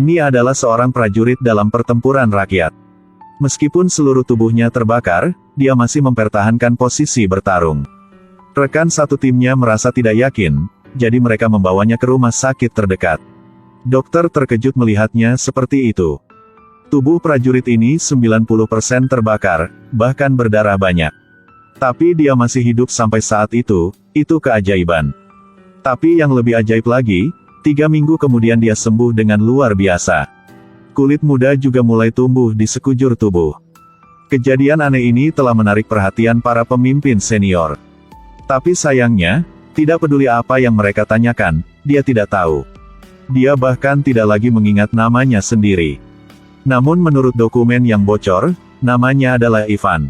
Ini adalah seorang prajurit dalam pertempuran rakyat. Meskipun seluruh tubuhnya terbakar, dia masih mempertahankan posisi bertarung. Rekan satu timnya merasa tidak yakin, jadi mereka membawanya ke rumah sakit terdekat. Dokter terkejut melihatnya seperti itu. Tubuh prajurit ini 90% terbakar, bahkan berdarah banyak. Tapi dia masih hidup sampai saat itu keajaiban. Tapi yang lebih ajaib lagi, 3 minggu kemudian dia sembuh dengan luar biasa. Kulit muda juga mulai tumbuh di sekujur tubuh. Kejadian aneh ini telah menarik perhatian para pemimpin senior. Tapi sayangnya, tidak peduli apa yang mereka tanyakan, dia tidak tahu. Dia bahkan tidak lagi mengingat namanya sendiri. Namun menurut dokumen yang bocor, namanya adalah Ivan.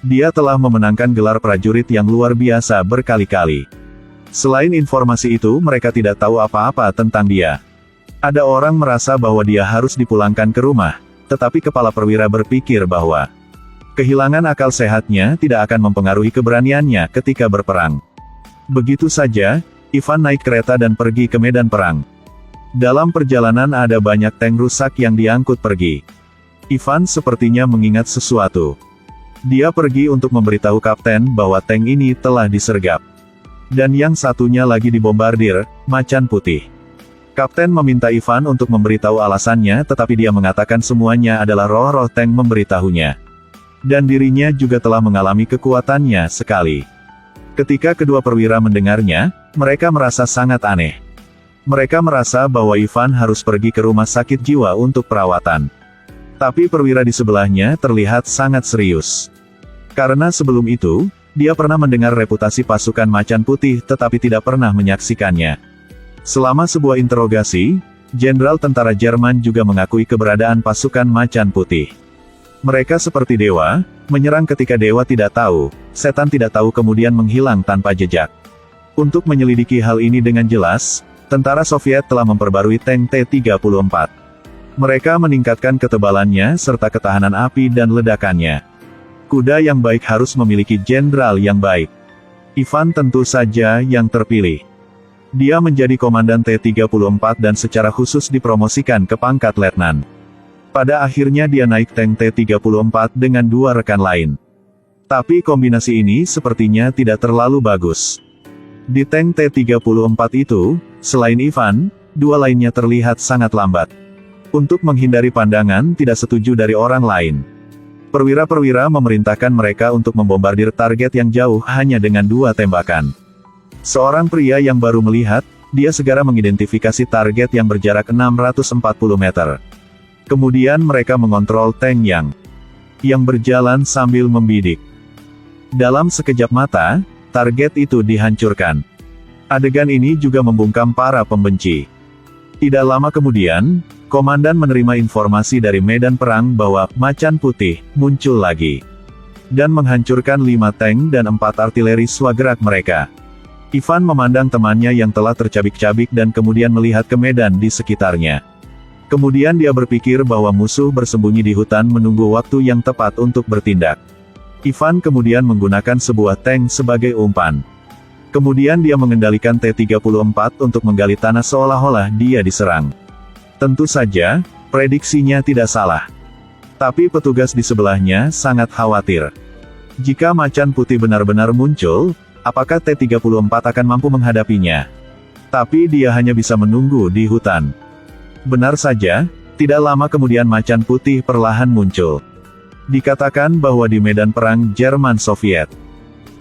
Dia telah memenangkan gelar prajurit yang luar biasa berkali-kali. Selain informasi itu, mereka tidak tahu apa-apa tentang dia. Ada orang merasa bahwa dia harus dipulangkan ke rumah, tetapi kepala perwira berpikir bahwa kehilangan akal sehatnya tidak akan mempengaruhi keberaniannya ketika berperang. Begitu saja, Ivan naik kereta dan pergi ke medan perang. Dalam perjalanan ada banyak tank rusak yang diangkut pergi. Ivan sepertinya mengingat sesuatu. Dia pergi untuk memberitahu kapten bahwa tank ini telah disergap. Dan yang satunya lagi dibombardir, macan putih. Kapten meminta Ivan untuk memberitahu alasannya, tetapi dia mengatakan semuanya adalah roh-roh tank memberitahunya. Dan dirinya juga telah mengalami kekuatannya sekali. Ketika kedua perwira mendengarnya, mereka merasa sangat aneh. Mereka merasa bahwa Ivan harus pergi ke rumah sakit jiwa untuk perawatan. Tapi perwira di sebelahnya terlihat sangat serius. Karena sebelum itu, dia pernah mendengar reputasi pasukan macan putih tetapi tidak pernah menyaksikannya. Selama sebuah interogasi, Jenderal tentara Jerman juga mengakui keberadaan pasukan macan putih. Mereka seperti dewa, menyerang ketika dewa tidak tahu, setan tidak tahu kemudian menghilang tanpa jejak. Untuk menyelidiki hal ini dengan jelas, tentara Soviet telah memperbarui tank T-34. Mereka meningkatkan ketebalannya serta ketahanan api dan ledakannya. Kuda yang baik harus memiliki jenderal yang baik. Ivan tentu saja yang terpilih. Dia menjadi komandan T-34 dan secara khusus dipromosikan ke pangkat letnan. Pada akhirnya dia naik tank T-34 dengan 2 rekan lain. Tapi kombinasi ini sepertinya tidak terlalu bagus. Di tank T-34 itu, selain Ivan, 2 lainnya terlihat sangat lambat. Untuk menghindari pandangan tidak setuju dari orang lain, perwira-perwira memerintahkan mereka untuk membombardir target yang jauh hanya dengan 2 tembakan. Seorang pria yang baru melihat, dia segera mengidentifikasi target yang berjarak 640 meter. Kemudian mereka mengontrol tank yang berjalan sambil membidik. Dalam sekejap mata, target itu dihancurkan. Adegan ini juga membungkam para pembenci. Tidak lama kemudian, komandan menerima informasi dari medan perang bahwa macan putih muncul lagi dan menghancurkan 5 tank dan 4 artileri swagerak mereka. Ivan memandang temannya yang telah tercabik-cabik dan kemudian melihat ke medan di sekitarnya. Kemudian dia berpikir bahwa musuh bersembunyi di hutan menunggu waktu yang tepat untuk bertindak. Ivan kemudian menggunakan sebuah tank sebagai umpan. Kemudian dia mengendalikan T-34 untuk menggali tanah seolah-olah dia diserang. Tentu saja, prediksinya tidak salah. Tapi petugas di sebelahnya sangat khawatir. Jika macan putih benar-benar muncul, apakah T-34 akan mampu menghadapinya? Tapi dia hanya bisa menunggu di hutan. Benar saja, tidak lama kemudian macan putih perlahan muncul. Dikatakan bahwa di medan perang Jerman-Soviet,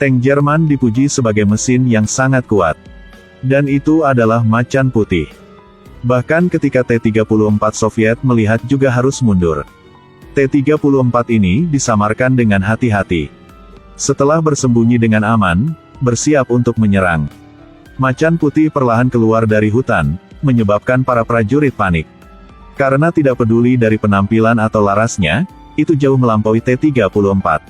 tank Jerman dipuji sebagai mesin yang sangat kuat. Dan itu adalah macan putih. Bahkan ketika T-34 Soviet melihat juga harus mundur. T-34 ini disamarkan dengan hati-hati. Setelah bersembunyi dengan aman, bersiap untuk menyerang. Macan putih perlahan keluar dari hutan, menyebabkan para prajurit panik. Karena tidak peduli dari penampilan atau larasnya, itu jauh melampaui T-34.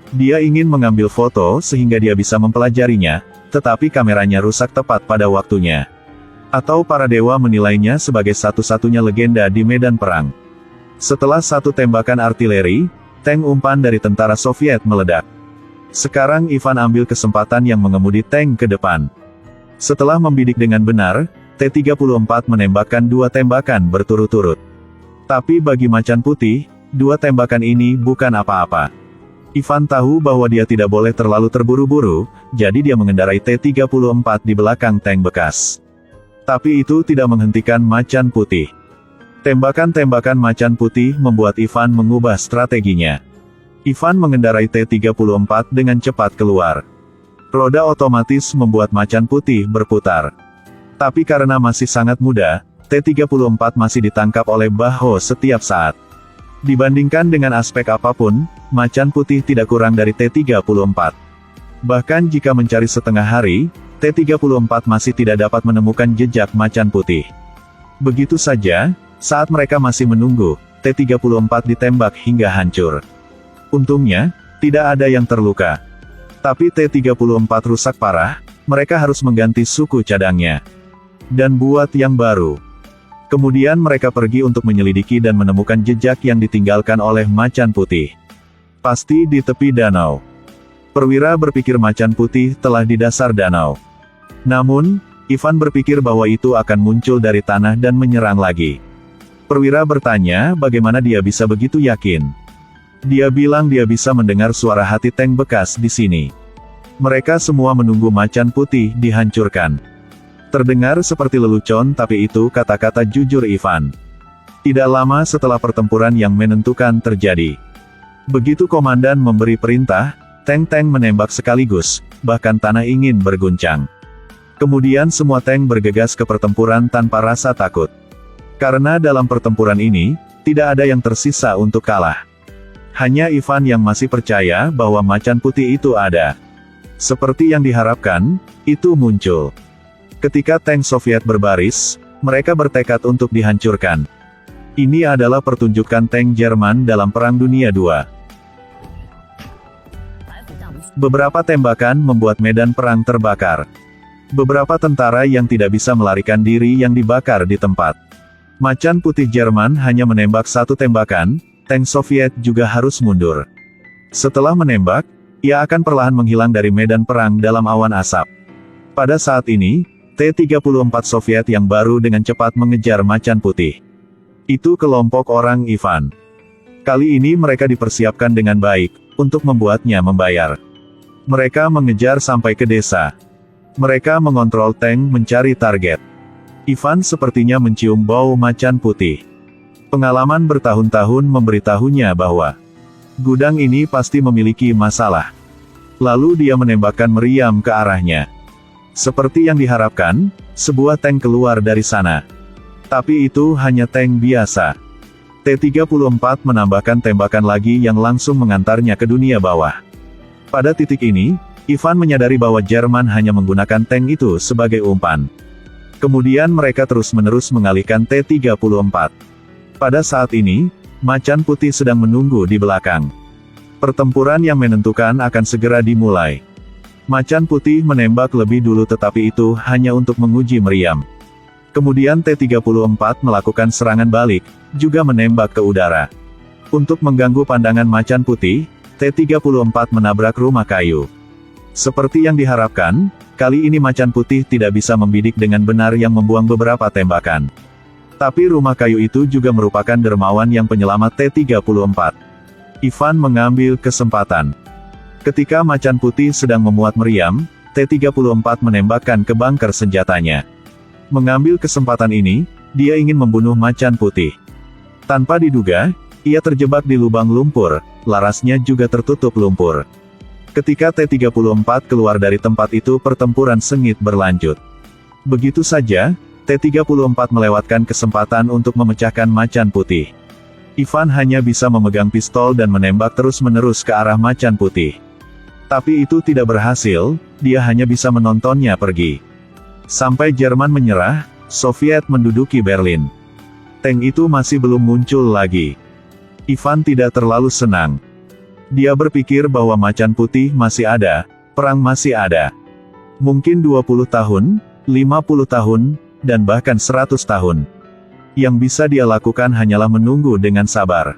Dia ingin mengambil foto sehingga dia bisa mempelajarinya, tetapi kameranya rusak tepat pada waktunya. Atau para dewa menilainya sebagai satu-satunya legenda di medan perang. Setelah 1 tembakan artileri, tank umpan dari tentara Soviet meledak. Sekarang Ivan ambil kesempatan yang mengemudi tank ke depan. Setelah membidik dengan benar, T-34 menembakkan 2 tembakan berturut-turut. Tapi bagi macan putih, 2 tembakan ini bukan apa-apa. Ivan tahu bahwa dia tidak boleh terlalu terburu-buru, jadi dia mengendarai T-34 di belakang tank bekas. Tapi itu tidak menghentikan macan putih. Tembakan-tembakan macan putih membuat Ivan mengubah strateginya. Ivan mengendarai T-34 dengan cepat keluar. Roda otomatis membuat macan putih berputar. Tapi karena masih sangat muda, T-34 masih ditangkap oleh Baho setiap saat. Dibandingkan dengan aspek apapun, macan putih tidak kurang dari T-34. Bahkan jika mencari setengah hari, T-34 masih tidak dapat menemukan jejak macan putih. Begitu saja, saat mereka masih menunggu, T-34 ditembak hingga hancur. Untungnya, tidak ada yang terluka. Tapi T-34 rusak parah, mereka harus mengganti suku cadangnya. Dan buat yang baru. Kemudian mereka pergi untuk menyelidiki dan menemukan jejak yang ditinggalkan oleh macan putih. Pasti di tepi danau. Perwira berpikir macan putih telah di dasar danau. Namun, Ivan berpikir bahwa itu akan muncul dari tanah dan menyerang lagi. Perwira bertanya bagaimana dia bisa begitu yakin. Dia bilang dia bisa mendengar suara hati tank bekas di sini. Mereka semua menunggu macan putih dihancurkan. Terdengar seperti lelucon tapi itu kata-kata jujur Ivan. Tidak lama setelah pertempuran yang menentukan terjadi. Begitu komandan memberi perintah, tank-tank menembak sekaligus, bahkan tanah ingin berguncang. Kemudian semua tank bergegas ke pertempuran tanpa rasa takut. Karena dalam pertempuran ini, tidak ada yang tersisa untuk kalah. Hanya Ivan yang masih percaya bahwa macan putih itu ada. Seperti yang diharapkan, itu muncul. Ketika tank Soviet berbaris, mereka bertekad untuk dihancurkan. Ini adalah pertunjukan tank Jerman dalam Perang Dunia II. Beberapa tembakan membuat medan perang terbakar. Beberapa tentara yang tidak bisa melarikan diri yang dibakar di tempat. Macan putih Jerman hanya menembak 1 tembakan, tank Soviet juga harus mundur. Setelah menembak, ia akan perlahan menghilang dari medan perang dalam awan asap. Pada saat ini, T-34 Soviet yang baru dengan cepat mengejar macan putih. Itu kelompok orang Ivan. Kali ini mereka dipersiapkan dengan baik, untuk membuatnya membayar. Mereka mengejar sampai ke desa. Mereka mengontrol tank mencari target. Ivan sepertinya mencium bau macan putih. Pengalaman bertahun-tahun memberitahunya bahwa gudang ini pasti memiliki masalah. Lalu dia menembakkan meriam ke arahnya. Seperti yang diharapkan, sebuah tank keluar dari sana. Tapi itu hanya tank biasa. T-34 menambahkan tembakan lagi yang langsung mengantarnya ke dunia bawah. Pada titik ini, Ivan menyadari bahwa Jerman hanya menggunakan tank itu sebagai umpan. Kemudian mereka terus-menerus mengalihkan T-34. Pada saat ini, macan putih sedang menunggu di belakang. Pertempuran yang menentukan akan segera dimulai. Macan putih menembak lebih dulu tetapi itu hanya untuk menguji meriam. Kemudian T-34 melakukan serangan balik, juga menembak ke udara. Untuk mengganggu pandangan macan putih, T-34 menabrak rumah kayu. Seperti yang diharapkan, kali ini macan putih tidak bisa membidik dengan benar yang membuang beberapa tembakan. Tapi rumah kayu itu juga merupakan dermawan yang penyelamat T-34. Ivan mengambil kesempatan. Ketika macan putih sedang memuat meriam, T-34 menembakkan ke bunker senjatanya. Mengambil kesempatan ini, dia ingin membunuh macan putih. Tanpa diduga, ia terjebak di lubang lumpur, larasnya juga tertutup lumpur. Ketika T-34 keluar dari tempat itu pertempuran sengit berlanjut. Begitu saja, T-34 melewatkan kesempatan untuk memecahkan macan putih. Ivan hanya bisa memegang pistol dan menembak terus-menerus ke arah macan putih. Tapi itu tidak berhasil, dia hanya bisa menontonnya pergi. Sampai Jerman menyerah, Soviet menduduki Berlin. Tank itu masih belum muncul lagi. Ivan tidak terlalu senang. Dia berpikir bahwa macan putih masih ada, perang masih ada. Mungkin 20 tahun, 50 tahun, dan bahkan 100 tahun. Yang bisa dia lakukan hanyalah menunggu dengan sabar.